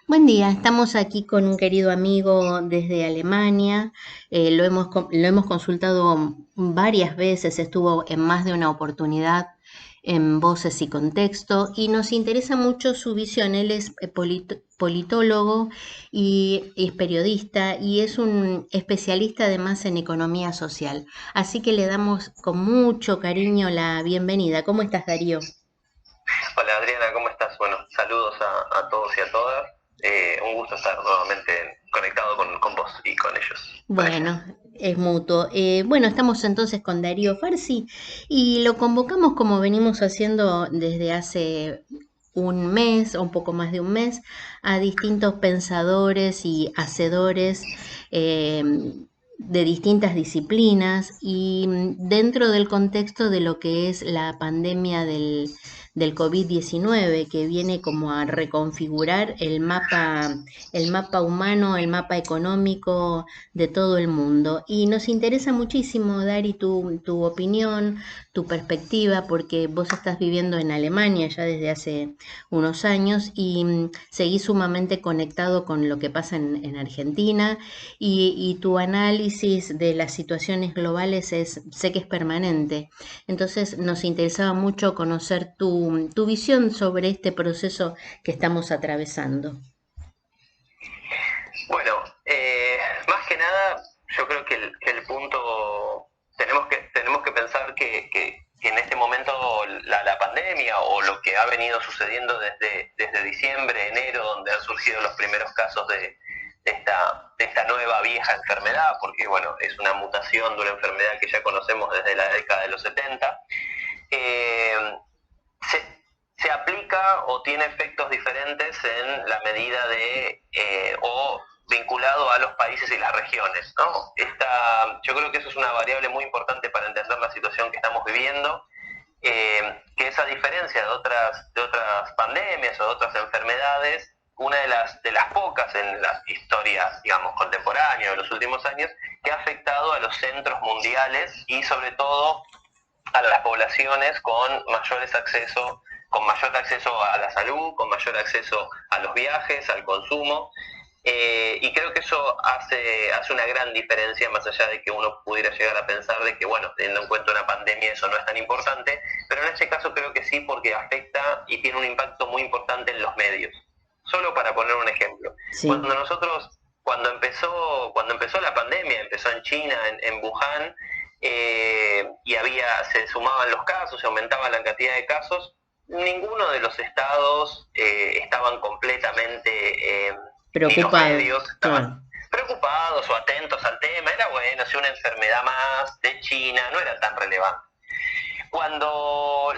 Buen día, estamos aquí con un querido amigo desde Alemania. Lo hemos consultado varias veces, estuvo en más de una oportunidad en Voces y Contexto y nos interesa mucho su visión. Él es politólogo y es periodista y es un especialista además en economía social. Así que le damos con mucho cariño la bienvenida. ¿Cómo estás, Darío? Hola Adriana, ¿cómo estás? Bueno, saludos a todos y a todas. Un gusto estar nuevamente conectado con vos y con ellos, con ellas. Bueno, es mutuo. Bueno, estamos entonces con Darío Farsi y lo convocamos como venimos haciendo desde hace un mes o un poco más de un mes a distintos pensadores y hacedores eh, de distintas disciplinas y dentro del contexto de lo que es la pandemia del COVID-19 que viene como a reconfigurar el mapa humano, el mapa económico de todo el mundo. Y nos interesa muchísimo, Dari, tu opinión, tu perspectiva, porque vos estás viviendo en Alemania ya desde hace unos años y seguís sumamente conectado con lo que pasa en Argentina y tu análisis de las situaciones globales sé que es permanente. Entonces nos interesaba mucho conocer tu visión sobre este proceso que estamos atravesando. Bueno, más que nada, yo creo que el punto, tenemos que pensar que en este momento la pandemia o lo que ha venido sucediendo desde diciembre, enero, donde han surgido los primeros casos de esta nueva vieja enfermedad, porque bueno, es una mutación de una enfermedad que ya conocemos desde la década de los 70, eh, se aplica o tiene efectos diferentes en la medida o vinculado a los países y las regiones, ¿no? Yo creo que eso es una variable muy importante para entender la situación que estamos viviendo, que es a diferencia de otras pandemias o de otras enfermedades, una de las pocas en las historias, digamos, contemporáneas de los últimos años, que ha afectado a los centros mundiales y sobre todo a las poblaciones con mayor acceso a la salud, con mayor acceso a los viajes, al consumo. Y creo que eso hace una gran diferencia, más allá de que uno pudiera llegar a pensar de que, bueno, teniendo en cuenta una pandemia eso no es tan importante, pero en este caso creo que sí, porque afecta y tiene un impacto muy importante en los medios. Solo para poner un ejemplo, Sí. cuando empezó la pandemia, empezó en China, en Wuhan, y se sumaban los casos, se aumentaba la cantidad de casos, ninguno de los estados estaban completamente, ni los Preocupado, medios estaban claro. preocupados o atentos al tema. Era bueno, si una enfermedad más de China, no era tan relevante. Cuando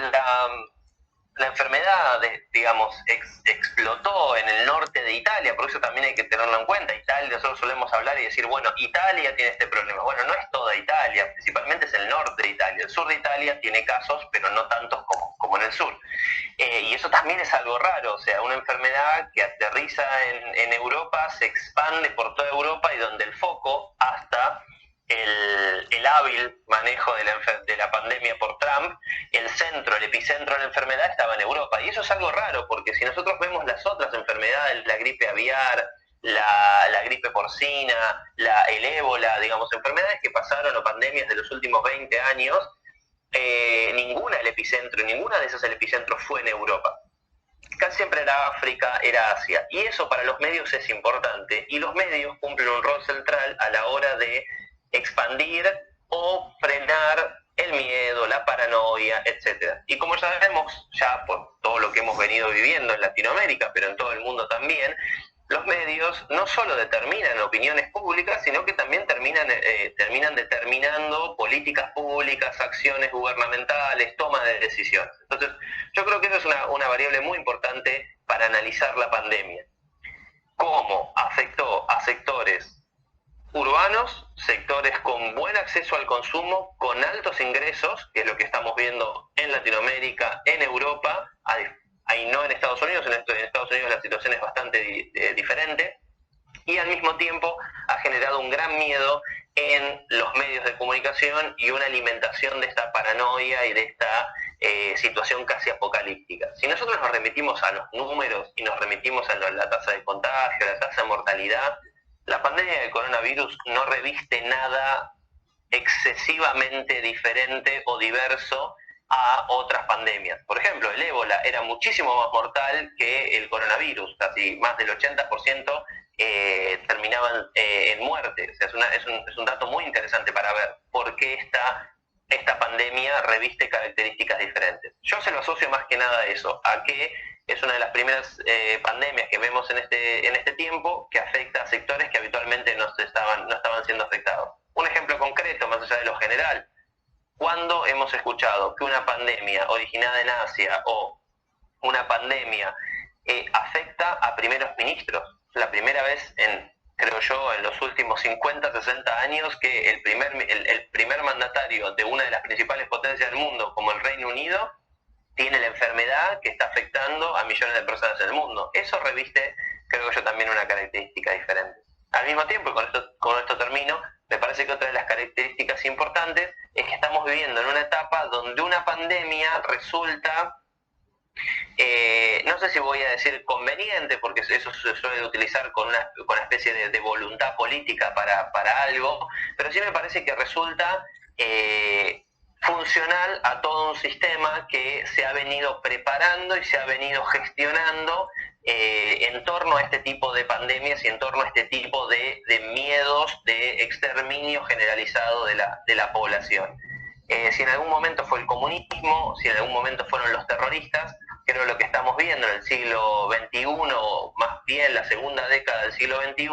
la enfermedad, digamos, explotó en el norte de Italia, por eso también hay que tenerlo en cuenta. Italia, nosotros solemos hablar y decir, bueno, Italia tiene este problema. Bueno, no es toda Italia, principalmente es el norte de Italia. El sur de Italia tiene casos, pero no tantos como en el sur. Y eso también es algo raro, o sea, una enfermedad que aterriza en Europa, se expande por toda Europa y donde el foco hasta el hábil manejo de la pandemia por Trump, el epicentro de la enfermedad estaba en Europa. Y eso es algo raro, porque si nosotros vemos las otras enfermedades, la gripe aviar, la gripe porcina, el ébola, digamos, enfermedades que pasaron o pandemias de los últimos 20 años, ninguna de esas el epicentro fue en Europa. Casi siempre era África, era Asia. Y eso para los medios es importante. Y los medios cumplen un rol central a la hora de expandir o frenar el miedo, la paranoia, etcétera. Y como ya sabemos, ya por todo lo que hemos venido viviendo en Latinoamérica, pero en todo el mundo también, los medios no solo determinan opiniones públicas, sino que también terminan determinando políticas públicas, acciones gubernamentales, toma de decisiones. Entonces, yo creo que eso es una variable muy importante para analizar la pandemia. Cómo afectó a sectores urbanos, sectores con buen acceso al consumo, con altos ingresos, que es lo que estamos viendo en Latinoamérica, en Europa, ahí no en Estados Unidos, en Estados Unidos la situación es bastante diferente, y al mismo tiempo ha generado un gran miedo en los medios de comunicación y una alimentación de esta paranoia y de esta situación casi apocalíptica. Si nosotros nos remitimos a los números y nos remitimos a la tasa de contagio, la tasa de mortalidad, la pandemia del coronavirus no reviste nada excesivamente diferente o diverso a otras pandemias. Por ejemplo, el ébola era muchísimo más mortal que el coronavirus, casi más del 80% terminaban en muerte. O sea, es un dato muy interesante para ver por qué esta pandemia reviste características diferentes. Yo se lo asocio más que nada a eso, a que es una de las primeras pandemias que vemos en este tiempo que afecta a sectores que habitualmente no estaban siendo afectados. Un ejemplo concreto, más allá de lo general, ¿cuándo hemos escuchado que una pandemia originada en Asia o una pandemia afecta a primeros ministros? La primera vez creo yo, en los últimos 50, 60 años que el primer mandatario de una de las principales potencias del mundo, como el Reino Unido, tiene la enfermedad que está afectando a millones de personas en el mundo. Eso reviste, creo yo, también una característica diferente. Al mismo tiempo, y con esto termino, me parece que otra de las características importantes es que estamos viviendo en una etapa donde una pandemia resulta, no sé si voy a decir conveniente, porque eso se suele utilizar con una especie de voluntad política para algo, pero sí me parece que resulta funcional a todo un sistema que se ha venido preparando y se ha venido gestionando en torno a este tipo de pandemias y en torno a este tipo de miedos de exterminio generalizado de la población. Si en algún momento fue el comunismo, si en algún momento fueron los terroristas, creo que lo que estamos viendo en el siglo XXI, o más bien la segunda década del siglo XXI,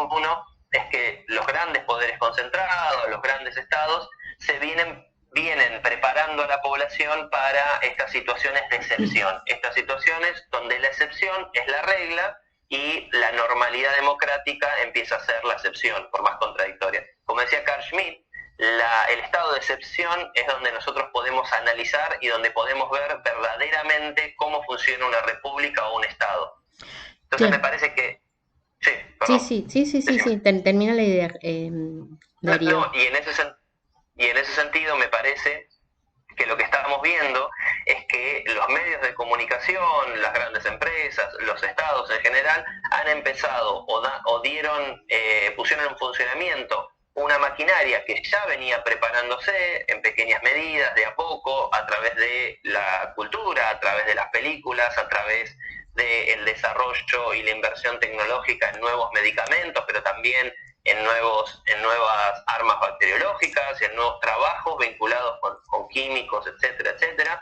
es que los grandes poderes concentrados, los grandes estados, se vienen preparando a la población para estas situaciones de excepción, estas situaciones donde la excepción es la regla y la normalidad democrática empieza a ser la excepción, por más contradictoria. Como decía Carl Schmitt, el estado de excepción es donde nosotros podemos analizar y donde podemos ver verdaderamente cómo funciona una república o un estado. Entonces me parece que... Sí, perdón. Sí, termina la idea, Darío. No, y en ese sentido me parece que lo que estamos viendo es que los medios de comunicación, las grandes empresas, los estados en general, han empezado pusieron en funcionamiento una maquinaria que ya venía preparándose en pequeñas medidas, de a poco, a través de la cultura, a través de las películas, a través del desarrollo y la inversión tecnológica en nuevos medicamentos, pero también en nuevas armas bacteriológicas, en nuevos trabajos vinculados con químicos, etcétera, etcétera.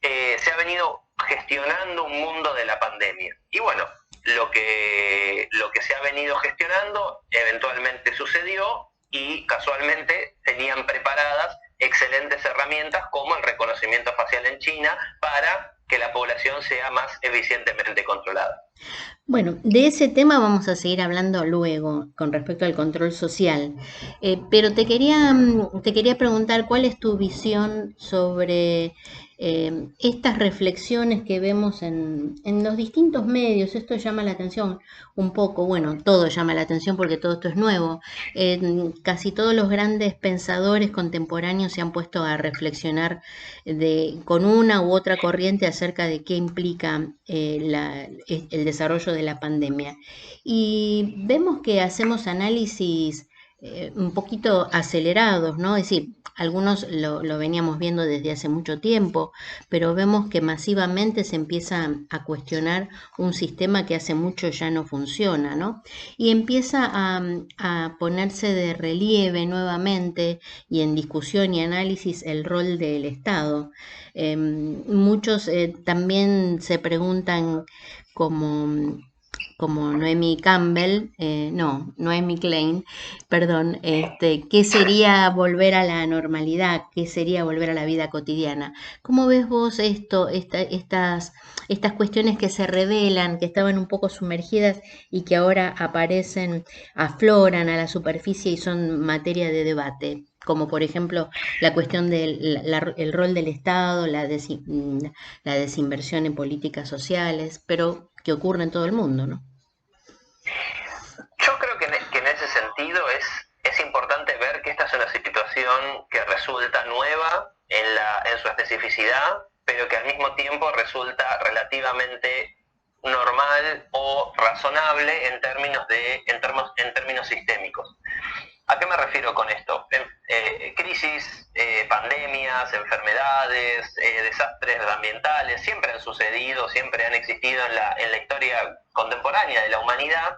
Se ha venido gestionando un mundo de la pandemia. Y bueno, lo que se ha venido gestionando eventualmente sucedió y casualmente tenían preparadas excelentes herramientas como el reconocimiento facial en China para que la población sea más eficientemente controlada. Bueno, de ese tema vamos a seguir hablando luego con respecto al control social. Pero te quería preguntar cuál es tu visión sobre estas reflexiones que vemos en los distintos medios. Esto llama la atención un poco, bueno, todo llama la atención porque todo esto es nuevo. Casi todos los grandes pensadores contemporáneos se han puesto a reflexionar con una u otra corriente acerca de qué implica el desarrollo de la pandemia. Y vemos que hacemos análisis un poquito acelerados, ¿no? Es decir, algunos lo veníamos viendo desde hace mucho tiempo, pero vemos que masivamente se empieza a cuestionar un sistema que hace mucho ya no funciona, ¿no? Y empieza a ponerse de relieve nuevamente y en discusión y análisis el rol del Estado. Muchos también se preguntan como Noemi Campbell, Noemi Klein, perdón, ¿qué sería volver a la normalidad? ¿Qué sería volver a la vida cotidiana? ¿Cómo ves vos estas cuestiones que se revelan, que estaban un poco sumergidas y que ahora aparecen, afloran a la superficie y son materia de debate? Como por ejemplo la cuestión del el rol del Estado, la desinversión en políticas sociales, pero que ocurre en todo el mundo, ¿no? Yo creo que en ese sentido es importante ver que estas hace una situación que resulta nueva en su especificidad, pero que al mismo tiempo resulta relativamente normal o razonable en términos sistémicos. ¿A qué me refiero con esto? Crisis, pandemias, enfermedades, desastres ambientales, siempre han sucedido, siempre han existido en la historia contemporánea de la humanidad,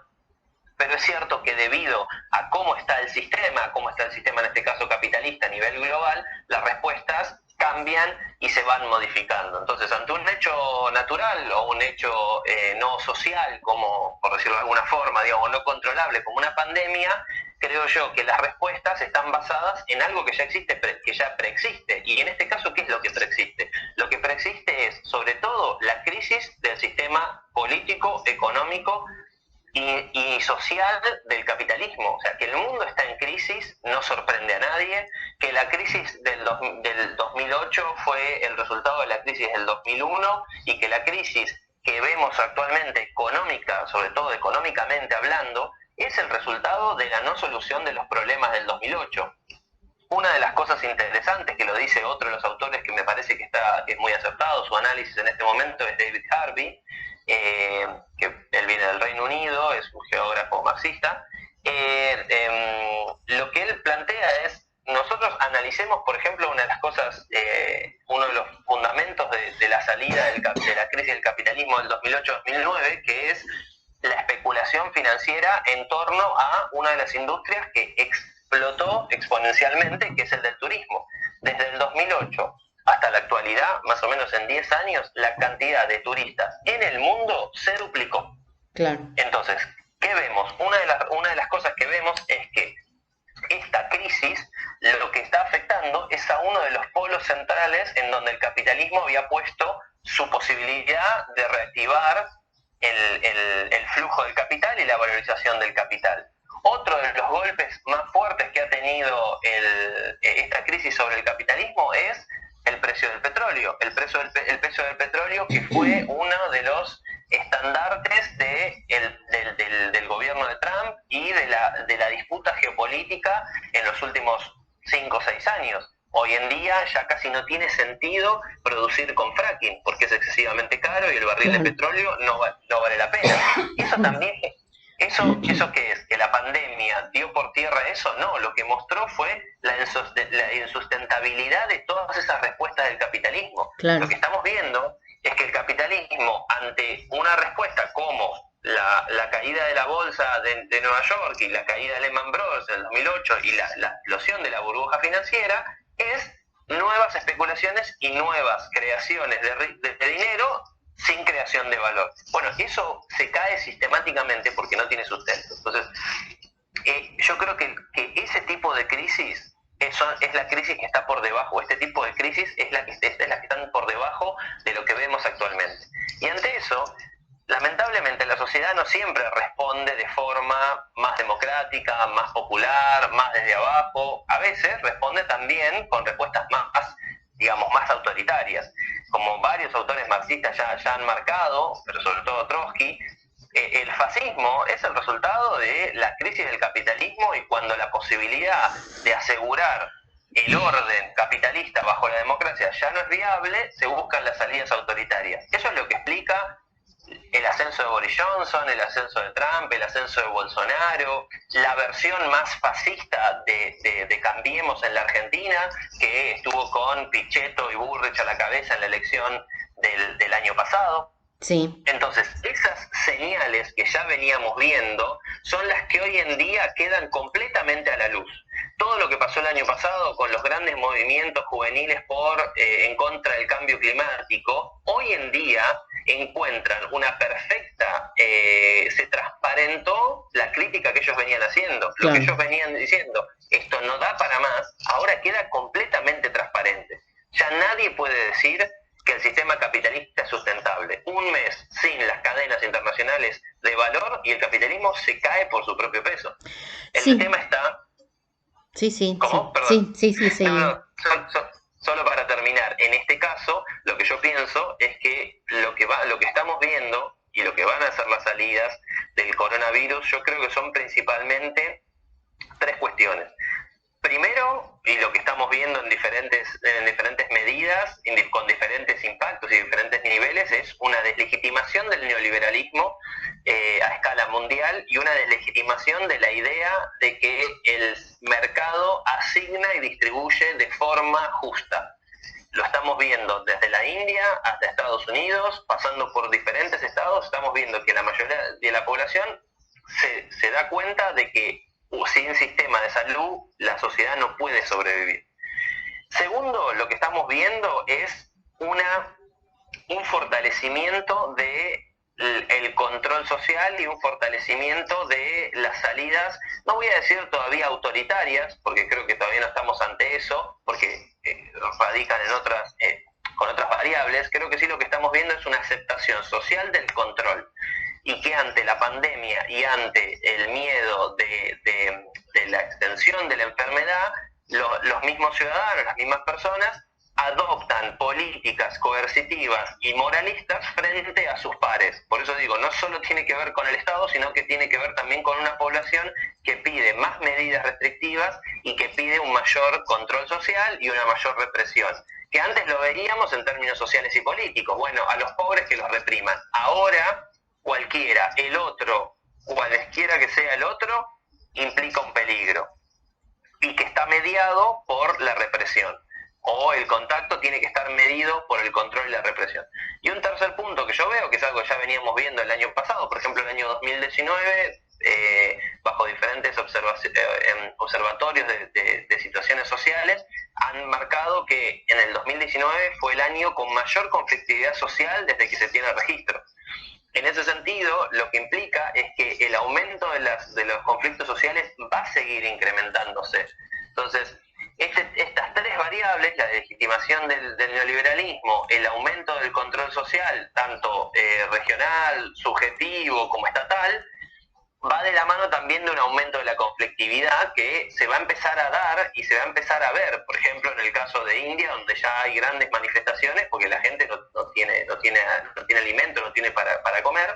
pero es cierto que debido a cómo está el sistema en este caso capitalista a nivel global, las respuestas cambian y se van modificando. Entonces, ante un hecho natural o un hecho no social, como por decirlo de alguna forma, digamos, no controlable, como una pandemia, creo yo que las respuestas están basadas en algo que ya existe, que ya preexiste. Y en este caso, ¿qué es lo que preexiste? Lo que preexiste es, sobre todo, la crisis del sistema político, económico y social del capitalismo. O sea, que el mundo está en crisis no sorprende a nadie, que la crisis del 2008 fue el resultado de la crisis del 2001 y que la crisis que vemos actualmente económica, sobre todo económicamente hablando, es el resultado de la no solución de los problemas del 2008. Una de las cosas interesantes que lo dice otro de los autores que me parece que es muy acertado, su análisis en este momento es David Harvey, que él viene del Reino Unido, es un geógrafo marxista. Lo que él plantea es, nosotros analicemos, por ejemplo, una de las cosas, uno de los fundamentos de la salida de la crisis del capitalismo del 2008-2009, que es la especulación financiera en torno a una de las industrias que explotó exponencialmente, que es el del turismo. Desde el 2008 hasta la actualidad, más o menos en 10 años, la cantidad de turistas en el mundo se duplicó. Claro. Entonces, ¿qué vemos? Una de las cosas que vemos es que esta crisis lo que está afectando es a uno de los polos centrales en donde el capitalismo había puesto su posibilidad de reactivar el flujo del capital y la valorización del capital. Otro de los golpes más fuertes que ha tenido esta crisis sobre el capitalismo es el precio del petróleo. El precio del petróleo, que fue uno de los estandartes del gobierno de Trump y de la disputa geopolítica en los últimos 5 o 6 años. Hoy en día ya casi no tiene sentido producir con fracking porque es excesivamente caro y el barril de petróleo no vale la pena. Y eso también, ¿eso qué es? ¿Que la pandemia dio por tierra eso? No, lo que mostró fue la insustentabilidad de todas esas respuestas del capitalismo. Claro. Lo que estamos viendo es que el capitalismo, ante una respuesta como la caída de la bolsa de Nueva York y la caída de Lehman Brothers en el 2008 y la explosión de la burbuja financiera, es nuevas especulaciones y nuevas creaciones de dinero sin creación de valor. Bueno, eso se cae sistemáticamente porque no tiene sustento. Entonces, yo creo que ese tipo de crisis es la crisis que está por debajo. Este tipo de crisis es la que están por debajo de lo que vemos actualmente. Y ante eso, lamentablemente la sociedad no siempre responde de forma más democrática, más popular, más desde abajo. A veces responde también con respuestas más autoritarias. Como varios autores marxistas ya han marcado, pero sobre todo Trotsky, el fascismo es el resultado de la crisis del capitalismo, y cuando la posibilidad de asegurar el orden capitalista bajo la democracia ya no es viable, se buscan las salidas autoritarias. Eso es lo que explica el ascenso de Boris Johnson, el ascenso de Trump, el ascenso de Bolsonaro, la versión más fascista de Cambiemos en la Argentina, que estuvo con Pichetto y Bullrich a la cabeza en la elección del año pasado. Sí. Entonces, esas señales que ya veníamos viendo son las que hoy en día quedan completamente a la luz. Todo lo que pasó el año pasado con los grandes movimientos juveniles en contra del cambio climático, hoy en día encuentran una perfecta, se transparentó la crítica que ellos venían haciendo. Lo que ellos venían diciendo, esto no da para más, ahora queda completamente transparente. Ya nadie puede decir que el sistema capitalista es sustentable. Un mes sin las cadenas internacionales de valor y el capitalismo se cae por su propio peso. El tema está... Sí. ¿Cómo? Sí. Perdón. Sí. No, solo para terminar, en este caso, lo que yo pienso es que lo que estamos viendo y lo que van a ser las salidas del coronavirus, yo creo que son principalmente 3 cuestiones. Primero, y lo que estamos viendo en diferentes medidas, con diferentes impactos y diferentes niveles, es una deslegitimación del neoliberalismo a escala mundial y una deslegitimación de la idea de que el mercado asigna y distribuye de forma justa. Lo estamos viendo desde la India hasta Estados Unidos, pasando por diferentes estados, estamos viendo que la mayoría de la población se da cuenta de que sin sistema de salud la sociedad no puede sobrevivir. Segundo, lo que estamos viendo es un fortalecimiento del control social y un fortalecimiento de las salidas, no voy a decir todavía autoritarias, porque creo que todavía no estamos ante eso, porque radican con otras variables. Creo que sí, lo que estamos viendo es una aceptación social del control, y que ante la pandemia y ante el miedo de la extensión de la enfermedad, los mismos ciudadanos, las mismas personas, adoptan políticas coercitivas y moralistas frente a sus pares. Por eso digo, no solo tiene que ver con el Estado, sino que tiene que ver también con una población que pide más medidas restrictivas y que pide un mayor control social y una mayor represión. Que antes lo veíamos en términos sociales y políticos. Bueno, a los pobres que los repriman. Ahora, cualquiera, el otro, cualesquiera que sea el otro, implica un peligro y que está mediado por la represión, o el contacto tiene que estar medido por el control y la represión. Y un tercer punto que yo veo, que es algo que ya veníamos viendo el año pasado, por ejemplo el año 2019, bajo diferentes observatorios de situaciones sociales, han marcado que en el 2019 fue el año con mayor conflictividad social desde que se tiene registro. En ese sentido, lo que implica es que el aumento de los conflictos sociales va a seguir incrementándose. Entonces, estas tres variables, la legitimación del neoliberalismo, el aumento del control social, tanto regional, subjetivo como estatal, va de la mano también de un aumento de la conflictividad que se va a empezar a dar y se va a empezar a ver, por ejemplo, en el caso de India, donde ya hay grandes manifestaciones porque la gente no tiene alimento, no tiene para comer,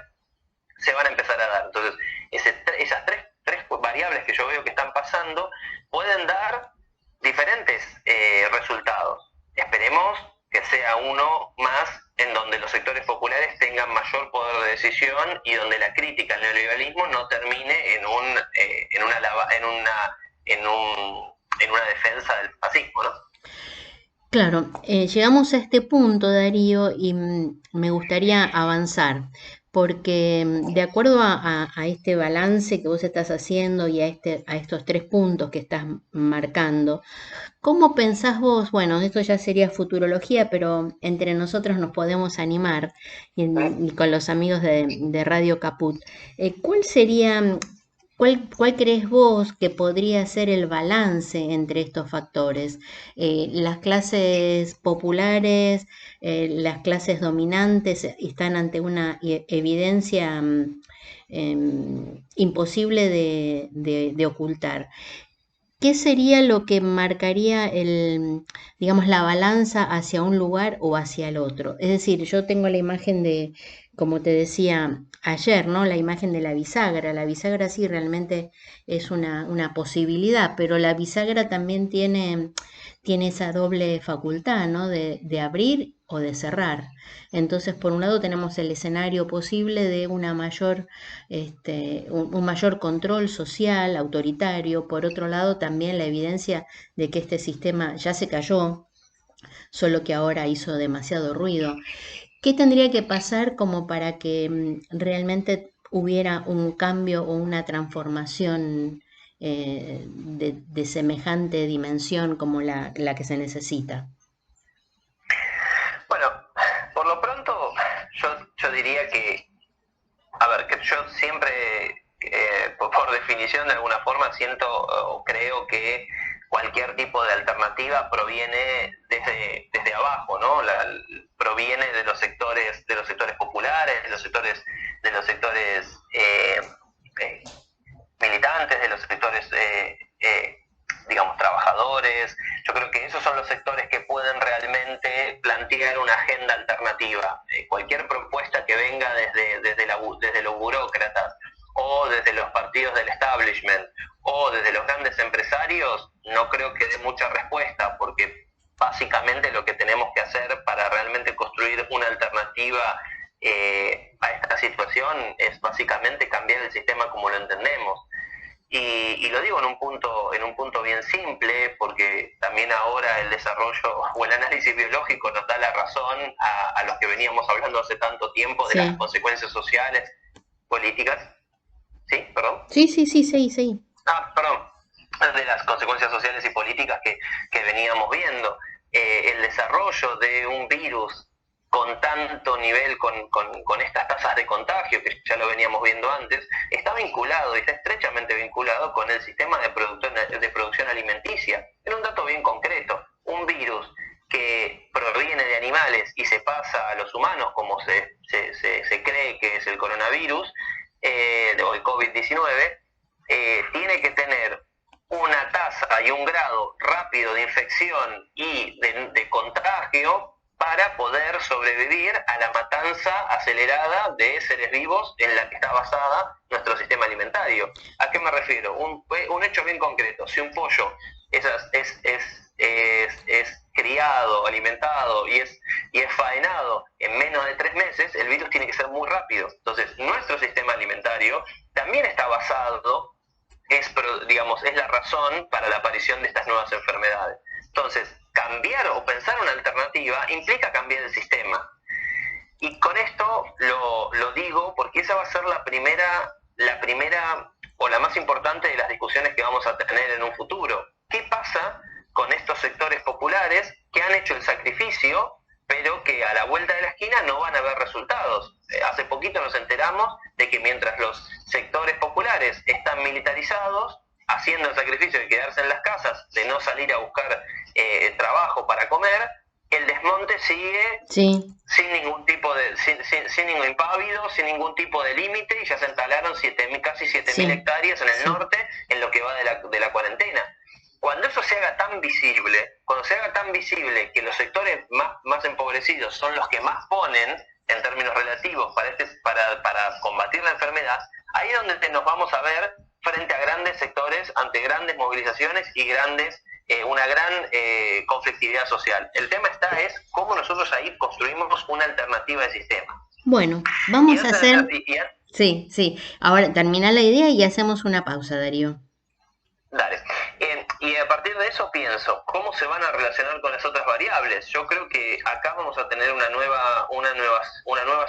se van a empezar a dar. Entonces, esas tres variables que yo veo que están pasando pueden dar diferentes resultados. Esperemos que sea uno más en donde los sectores populares tengan mayor poder de decisión y donde la crítica al neoliberalismo no termine en una defensa del fascismo, ¿no? Claro, llegamos a este punto, Darío, y me gustaría avanzar, porque de acuerdo a este balance que vos estás haciendo y a estos tres puntos que estás marcando, ¿cómo pensás vos? Bueno, esto ya sería futurología, pero entre nosotros nos podemos animar y con los amigos de Radio Caput. ¿Cuál sería, cuál crees vos que podría ser el balance entre estos factores? Las clases populares, las clases dominantes están ante una evidencia imposible de ocultar. ¿Qué sería lo que marcaría digamos, la balanza hacia un lugar o hacia el otro? Es decir, yo tengo la imagen de, como te decía ayer, ¿no? La imagen de la bisagra. La bisagra sí realmente es una posibilidad, pero la bisagra también tiene esa doble facultad, ¿no? De abrir o de cerrar. Entonces, por un lado tenemos el escenario posible de una mayor, un mayor control social, autoritario. Por otro lado, también la evidencia de que este sistema ya se cayó, solo que ahora hizo demasiado ruido. ¿Qué tendría que pasar como para que realmente hubiera un cambio o una transformación de semejante dimensión como la que se necesita? Bueno, por lo pronto yo diría que, a ver, que yo siempre, por definición de alguna forma, siento o creo que cualquier tipo de alternativa proviene desde abajo, ¿no? Proviene de los sectores populares, de los sectores militantes, de los sectores digamos, trabajadores. Yo creo que esos son los sectores que pueden realmente plantear una agenda alternativa. Cualquier propuesta que venga desde los burócratas o desde los partidos del establishment o desde los grandes empresarios no creo que dé mucha respuesta, porque básicamente lo que tenemos que hacer para realmente construir una alternativa a esta situación es básicamente cambiar el sistema como lo entendemos. Y lo digo en un punto bien simple, porque también ahora el desarrollo o el análisis biológico nos da la razón a los que veníamos hablando hace tanto tiempo de Sí. las consecuencias sociales, políticas. ¿Sí? ¿Perdón? Sí, sí, sí, sí, sí. Perdón. De las consecuencias sociales y políticas que veníamos viendo. El desarrollo de un virus con tanto nivel, con estas tasas de contagio, que ya lo veníamos viendo antes, está vinculado y está estrechamente vinculado con el sistema de producción alimenticia. En un dato bien concreto, un virus que proviene de animales y se pasa a los humanos, como se cree que es el coronavirus, o el COVID-19, tiene que tener una tasa y un grado rápido de infección y de contagio para poder sobrevivir a la matanza acelerada de seres vivos en la que está basada nuestro sistema alimentario. ¿A qué me refiero? Un hecho bien concreto. Si un pollo es criado, alimentado y es faenado en menos de 3 meses, el virus tiene que ser muy rápido. Entonces, nuestro sistema alimentario también está basado, es la razón para la aparición de estas nuevas enfermedades. Entonces, cambiar o pensar una alternativa implica cambiar el sistema. Y con esto lo digo porque esa va a ser la primera o la más importante de las discusiones que vamos a tener en un futuro. ¿Qué pasa con estos sectores populares que han hecho el sacrificio, pero que a la vuelta de la esquina no van a ver resultados? Hace poquito nos enteramos de que mientras los sectores populares están militarizados, haciendo el sacrificio de quedarse en las casas, de no salir a buscar trabajo para comer, el desmonte sigue sin ningún tipo de, sin ningún impávido, sin ningún tipo de límite, y ya se instalaron casi 7.000 hectáreas en el norte en lo que va de la cuarentena. Cuando eso se haga tan visible, que los sectores más empobrecidos son los que más ponen en términos relativos para combatir la enfermedad, ahí es donde nos vamos a ver frente a grandes sectores, ante grandes movilizaciones y una gran conflictividad social. El tema es cómo nosotros ahí construimos una alternativa de sistema. Bueno, vamos a hacer... Sí, sí. Ahora termina la idea y hacemos una pausa, Darío. Dale. Y a partir de eso pienso, ¿cómo se van a relacionar con las otras variables? Yo creo que acá vamos a tener una nueva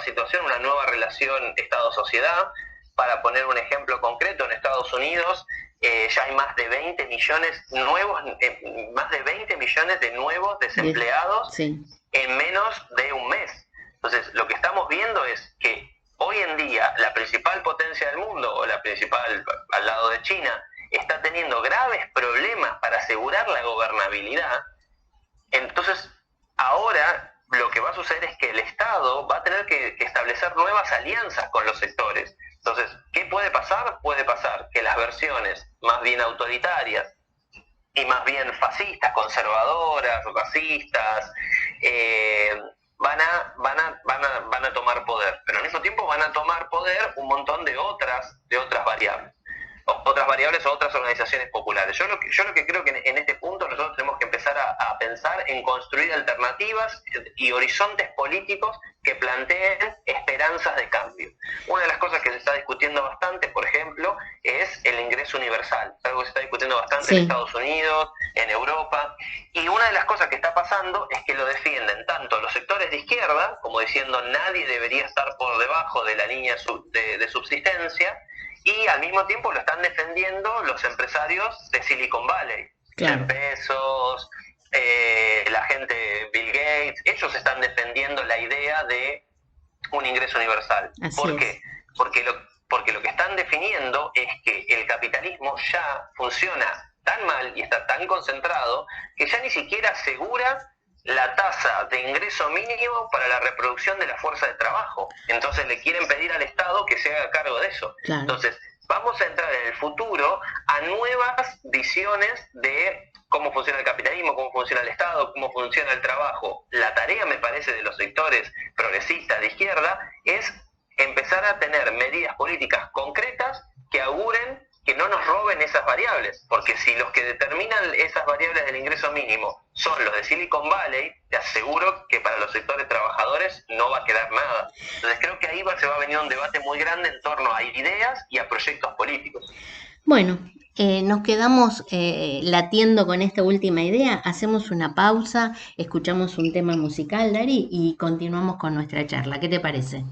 situación, una nueva relación Estado-sociedad. Para poner un ejemplo concreto, en Estados Unidos ya hay más de 20 millones de nuevos desempleados en menos de un mes. Entonces, lo que estamos viendo es que hoy en día la principal potencia del mundo, o la principal al lado de China, está teniendo graves problemas para asegurar la gobernabilidad. Entonces, ahora lo que va a suceder es que el Estado va a tener que establecer nuevas alianzas con los sectores. Entonces, ¿qué puede pasar? Puede pasar que las versiones más bien autoritarias y más bien fascistas, conservadoras, racistas, van a tomar poder, pero al mismo tiempo van a tomar poder un montón de otras variables. O otras organizaciones populares. Yo lo que creo que en este punto nosotros tenemos que empezar a pensar en construir alternativas y horizontes políticos que planteen esperanzas de cambio. Una de las cosas que se está discutiendo bastante, por ejemplo, es el ingreso universal. Es algo que se está discutiendo bastante en Estados Unidos, en Europa, y una de las cosas que está pasando es que lo defienden tanto los sectores de izquierda, como diciendo nadie debería estar por debajo de la línea de subsistencia, y al mismo tiempo lo están defendiendo los empresarios de Silicon Valley. Jeff Bezos, la gente Bill Gates, ellos están defendiendo la idea de un ingreso universal. ¿Por qué? Porque lo que están definiendo es que el capitalismo ya funciona tan mal y está tan concentrado que ya ni siquiera asegura la tasa de ingreso mínimo para la reproducción de la fuerza de trabajo. Entonces le quieren pedir al Estado que se haga cargo de eso. Claro. Entonces, vamos a entrar en el futuro a nuevas visiones de cómo funciona el capitalismo, cómo funciona el Estado, cómo funciona el trabajo. La tarea, me parece, de los sectores progresistas de izquierda es empezar a tener medidas políticas concretas que auguren que no nos roben mueven esas variables, porque si los que determinan esas variables del ingreso mínimo son los de Silicon Valley, te aseguro que para los sectores trabajadores no va a quedar nada. Entonces creo que ahí se va a venir un debate muy grande en torno a ideas y a proyectos políticos. Bueno, nos quedamos latiendo con esta última idea, hacemos una pausa, escuchamos un tema musical, Dari, y continuamos con nuestra charla. ¿Qué te parece?